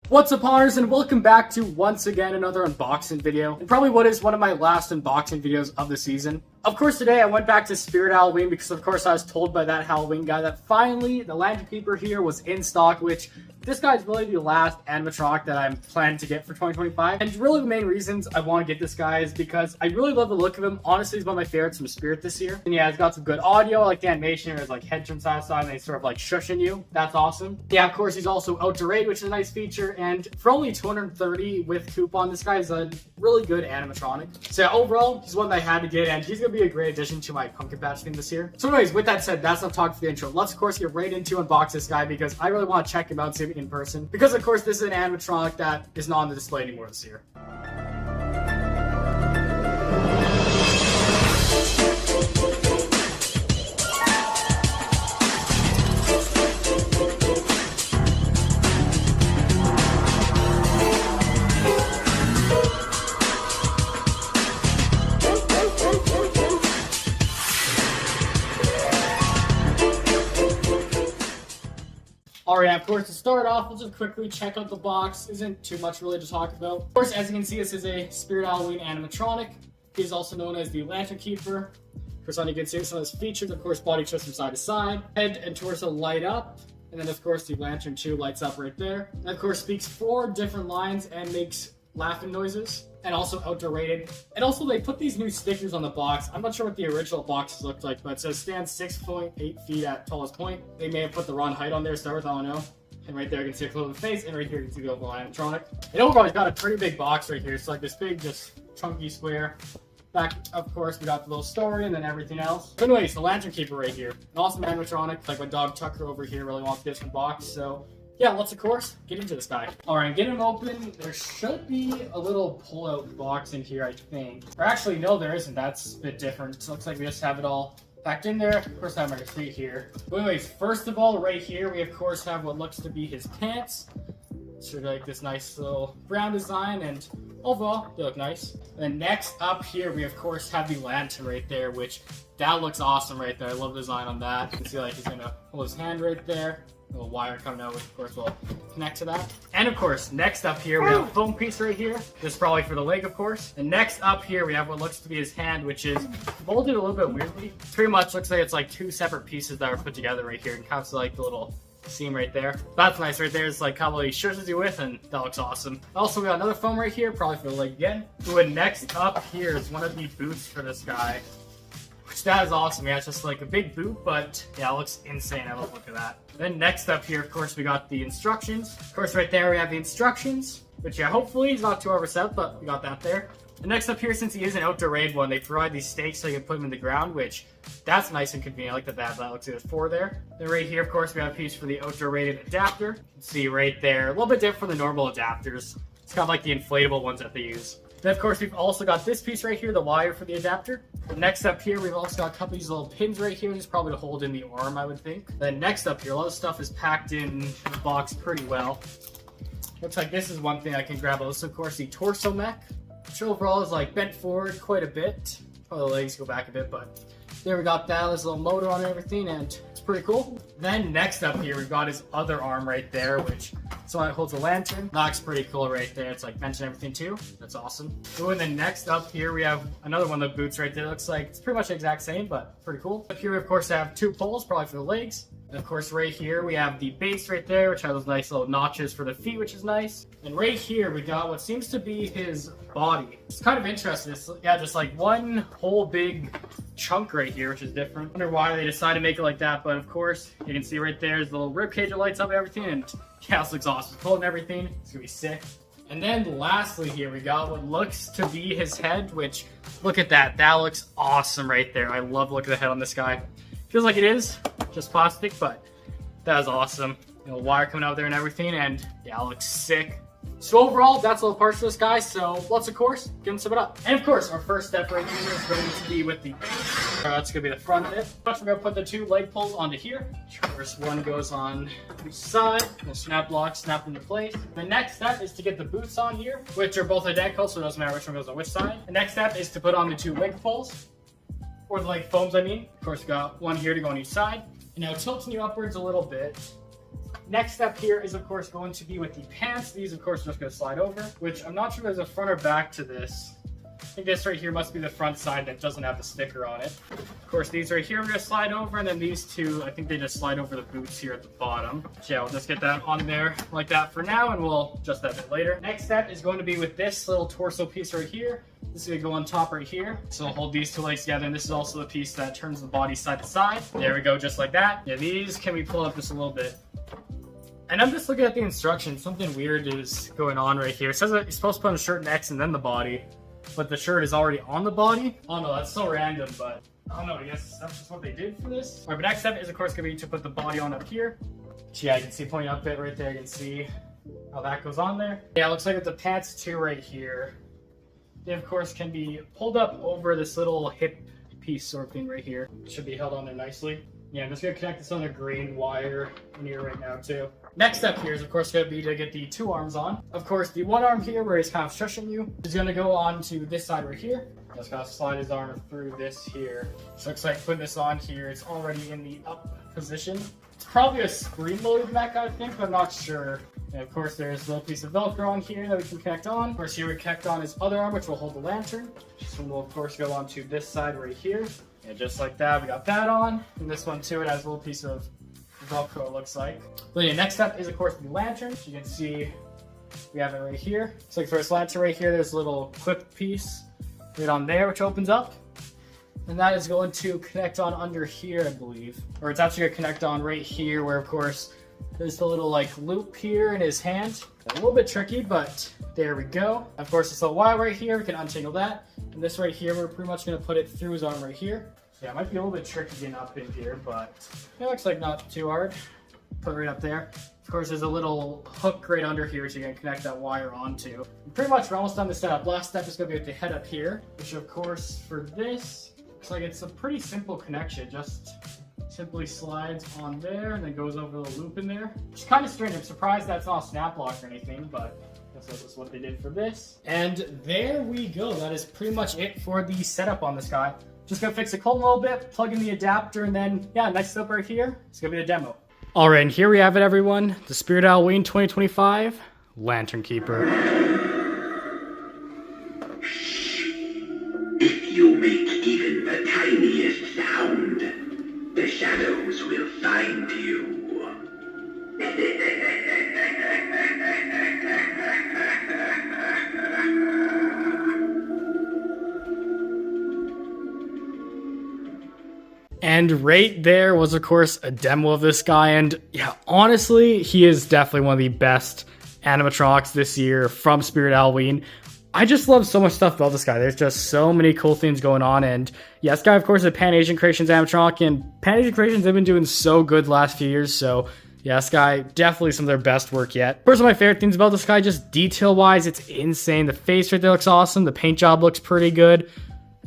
What's up, Honors, and welcome back to once again another unboxing video, and probably what is one of my last unboxing videos of the season. Of course, today I went back to Spirit Halloween because, of course, I was told by that Halloween guy that finally the Lantern Keeper here was in stock, which this guy's really the last animatronic that I'm planning to get for 2025. And really the main reasons I want to get this guy is because I really love the look of him. Honestly, he's one of my favorites from Spirit this year. And yeah, it's got some good audio. I like the animation where his like head turns side to side and they sort of like shushing you. That's awesome. Yeah, of course, he's also out to raid, which is a nice feature. And for only $230 with coupon, this guy's a really good animatronic. So yeah, overall, he's one that I had to get, and he's gonna be a great addition to my pumpkin patch theme this year. So anyways, with that said, that's enough talk for the intro. Let's of course get right into unbox this guy because I really want to check him out, see him in person. Because of course, this is an animatronic that is not on the display anymore this year. Alright, of course, to start off, we'll just quickly check out the box. Isn't too much really to talk about. Of course, as you can see, this is a Spirit Halloween animatronic. He's also known as the Lantern Keeper. For some, you can see some of his features. Of course, body twists from side to side. Head and torso light up. And then, of course, the Lantern 2 lights up right there. And, of course, speaks 4 different lines and makes laughing noises. And also outdoor rated. And also, they put these new stickers on the box. I'm not sure what the original boxes looked like, but it says stands 6.8 feet at tallest point. They may have put the wrong height on there to start with, I don't know. And right there you can see a close of the face, and right here you can see the overall animatronic. And overall, he's got a pretty big box right here. It's like this big, just chunky square. Back, of course, we got the little story and then everything else. But anyways, the Lantern Keeper right here. An awesome animatronic, like my dog Tucker over here really wants to get some box, so yeah, let's of course get into this guy. Alright, get him open. There should be a little pull-out box in here, I think. Or actually, no, there isn't. That's a bit different. It looks like we just have it all packed in there. Of course, I have my receipt here. But anyways, first of all, right here, we of course have what looks to be his pants. Sort of like this nice little brown design, and overall, they look nice. And then next up here, we of course have the lantern right there, which that looks awesome right there. I love the design on that. You can see like he's gonna hold his hand right there. A little wire coming out, which of course will connect to that. And of course, next up here, we have a foam piece right here. This is probably for the leg, of course. And next up here, we have what looks to be his hand, which is molded a little bit weirdly. Pretty much looks like it's like 2 separate pieces that are put together right here. And kind of like the little seam right there. That's nice right there. It's like how he shushes you with, and that looks awesome. Also, we got another foam right here, probably for the leg again. Ooh, and next up here is one of the boots for this guy. Which that is awesome. Yeah, it's just like a big boot, but yeah, it looks insane. I love looking at that. Then next up here, of course, we got the instructions. Of course, right there we have the instructions, which yeah, hopefully he's not too overset, but we got that there. And next up here, since he is an outdoor raid one, they provide these stakes so you can put him in the ground, which that's nice and convenient. I like that looks like there's 4 there. Then right here, of course, we have a piece for the outdoor rated adapter. You can see right there, a little bit different from the normal adapters. It's kind of like the inflatable ones that they use. Then, of course, we've also got this piece right here, the wire for the adapter. Next up here, we've also got a couple of these little pins right here. This is probably to hold in the arm, I would think. Then next up here, a lot of stuff is packed in the box pretty well. Looks like this is one thing I can grab. This, of course, the torso mech, which overall is like bent forward quite a bit. Probably the legs go back a bit, but there we got that. There's a little motor on everything, and it's pretty cool. Then next up here, we've got his other arm right there, which is one that holds a lantern. That looks pretty cool right there. It's like bent and everything too. That's awesome. Ooh, and then next up here, we have another one of the boots right there. It looks like it's pretty much the exact same, but pretty cool. Up here, we of course have 2 poles, probably for the legs. And of course, right here, we have the base right there, which has those nice little notches for the feet, which is nice. And right here, we got what seems to be his body. It's kind of interesting. It's, yeah, just like one whole big chunk right here, which is different. I wonder why they decided to make it like that, but of course, you can see right there is the little rib cage that lights up and everything, and yeah, this looks awesome. It's cool and everything. It's gonna be sick. And then lastly here, we got what looks to be his head, which, look at that. That looks awesome right there. I love looking at the head on this guy. Feels like it is just plastic, but that is awesome. You know, wire coming out there and everything, and yeah, it looks sick. So overall, that's all the parts for this guy, so let's of course get him sum it up. And of course, our first step right here is going to be with the base. That's gonna be the front of it. First, we're gonna put the 2 leg poles onto here. First one goes on each side. We'll snap lock, snap into place. The next step is to get the boots on here, which are both identical, so it doesn't matter which one goes on which side. The next step is to put on the 2 leg poles, or the leg foams, I mean. Of course, we got one here to go on each side. And now tilting you upwards a little bit, Next step here is, of course, going to be with the pants. These, of course, are just going to slide over, which I'm not sure if there's a front or back to this. I think this right here must be the front side that doesn't have the sticker on it. Of course, these right here we're going to slide over, and then these two, I think they just slide over the boots here at the bottom. So yeah, we'll just get that on there like that for now, and we'll adjust that a bit later. Next step is going to be with this little torso piece right here. This is going to go on top right here. So we'll hold these two legs together, and this is also the piece that turns the body side to side. There we go, just like that. Yeah, these can we pull up just a little bit. And I'm just looking at the instructions. Something weird is going on right here. It says that you're supposed to put on the shirt next and then the body, but the shirt is already on the body. Oh no, that's so random, but I don't know, I guess that's just what they did for this. All right, but next step is, of course, going to be to put the body on up here. So yeah, you can see pointing up it right there. You can see how that goes on there. Yeah, it looks like with the pants too right here, they, of course, can be pulled up over this little hip piece sort of thing right here. It should be held on there nicely. Yeah, I'm just going to connect this on a green wire in here right now too. Next step here is, of course, going to be to get the two arms on. Of course, the one arm here where he's kind of shushing you is going to go on to this side right here. Just going to slide his arm through this here. So it looks like putting this on here, it's already in the up position. It's probably a screen load mech, I think, but I'm not sure. And of course, there's a little piece of Velcro on here that we can connect on. Of course, here we connect on his other arm, which will hold the lantern. This one will, of course, go on to this side right here. And just like that, we got that on. And this one too, it has a little piece of Velcro, it looks like. But yeah, next step is, of course, the lantern. So you can see we have it right here. So like for this lantern right here, there's a little clip piece right on there, which opens up. And that is going to connect on under here, I believe. Or it's actually going to connect on right here, where, of course, there's the little like loop here in his hand. A little bit tricky, but there we go. Of course, this little wire right here, we can untangle that. And this right here, we're pretty much going to put it through his arm right here. Yeah, it might be a little bit tricky getting up in here, but it looks like not too hard. Put it right up there. Of course, there's a little hook right under here, so you can connect that wire onto. And pretty much, we're almost done the setup. Last step is going to be with the head up here, which, of course, for this, looks like it's a pretty simple connection. Just simply slides on there and then goes over the loop in there. Which is kind of strange. I'm surprised that's not a snap lock or anything, but I guess that's what they did for this. And there we go. That is pretty much it for the setup on this guy. Just gonna fix the cone a little bit, plug in the adapter, and then, yeah, next up right here, it's gonna be the demo. All right, and here we have it, everyone. The Spirit Halloween 2025 Lantern Keeper. If you make even the tiniest sound, the shadows will find you. And right there was, of course, a demo of this guy. And yeah, honestly, he is definitely one of the best animatronics this year from Spirit Halloween. I just love so much stuff about this guy. There's just so many cool things going on. And yeah, this guy, of course, is a Pan Asian Creations animatronic. And Pan Asian Creations have been doing so good the last few years. So yeah, this guy, definitely some of their best work yet. First of my favorite things about this guy, just detail-wise, it's insane. The face right there looks awesome. The paint job looks pretty good.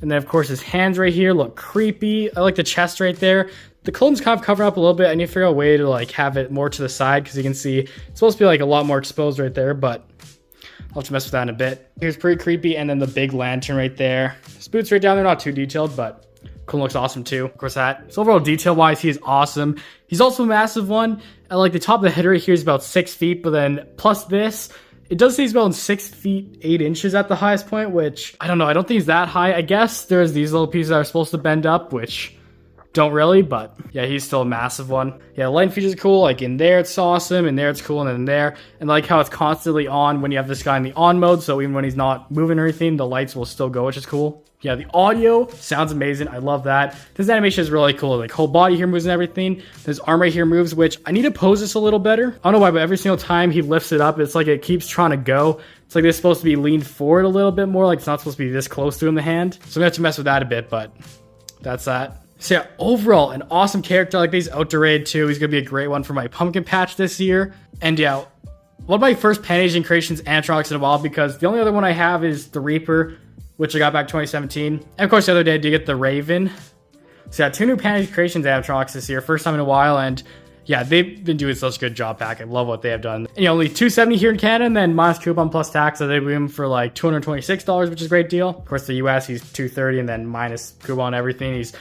And then, of course, his hands right here look creepy. I like the chest right there. The clone's kind of covering up a little bit. I need to figure out a way to like have it more to the side because you can see it's supposed to be like a lot more exposed right there, but I'll have to mess with that in a bit. Here's pretty creepy. And then the big lantern right there. His boots right down there, not too detailed, but clone looks awesome too. Of course, that. So overall, detail-wise, he is awesome. He's also a massive one. And like the top of the head right here is about 6 feet, but then plus this, it does say he's about 6 feet 8 inches at the highest point, which I don't know. I don't think he's that high. I guess there's these little pieces that are supposed to bend up, which don't really, but yeah, he's still a massive one. Yeah, the lighting features are cool. Like in there, it's awesome. In there, it's cool. And then in there, and I like how it's constantly on when you have this guy in the on mode. So even when he's not moving or anything, the lights will still go, which is cool. Yeah, the audio sounds amazing. I love that. This animation is really cool. Like whole body here moves and everything. His arm right here moves, which I need to pose this a little better. I don't know why, but every single time he lifts it up, it's like it keeps trying to go. It's like it's supposed to be leaned forward a little bit more. Like it's not supposed to be this close to him, the hand. So I'm gonna have to mess with that a bit, but that's that. So yeah, overall, an awesome character. Like these out to raid too. He's gonna be a great one for my pumpkin patch this year. And yeah, one of my first Pan Asian Creations animatronics in a while, because the only other one I have is the Reaper, which I got back in 2017. And of course, the other day I did get the Raven. So yeah, 2 new Pan Asian Creations animatronics this year, first time in a while, and yeah, they've been doing such a good job back. I love what they have done. And, only $270 here in Canada, and then minus coupon plus tax, so they do him for like $226, which is a great deal. Of course, the US, he's $230, and then minus coupon everything, he's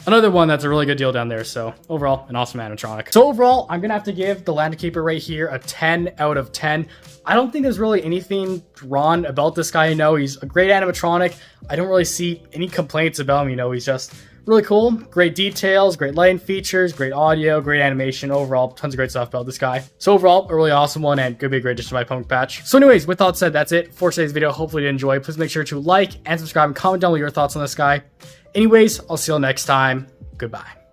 another one that's a really good deal down there. So overall, an awesome animatronic. So overall, I'm gonna have to give the Lantern Keeper right here a 10 out of 10. I don't think there's really anything wrong about this guy. He's a great animatronic. I don't really see any complaints about him. He's just really cool, great details, great lighting features, great audio, great animation. Overall, tons of great stuff about this guy. So overall, a really awesome one and could be a great addition to my pumpkin patch. So anyways, with that said, that's it for today's video. Hopefully you enjoyed. Please make sure to like and subscribe and comment down with your thoughts on this guy. Anyways, I'll see you all next time. Goodbye.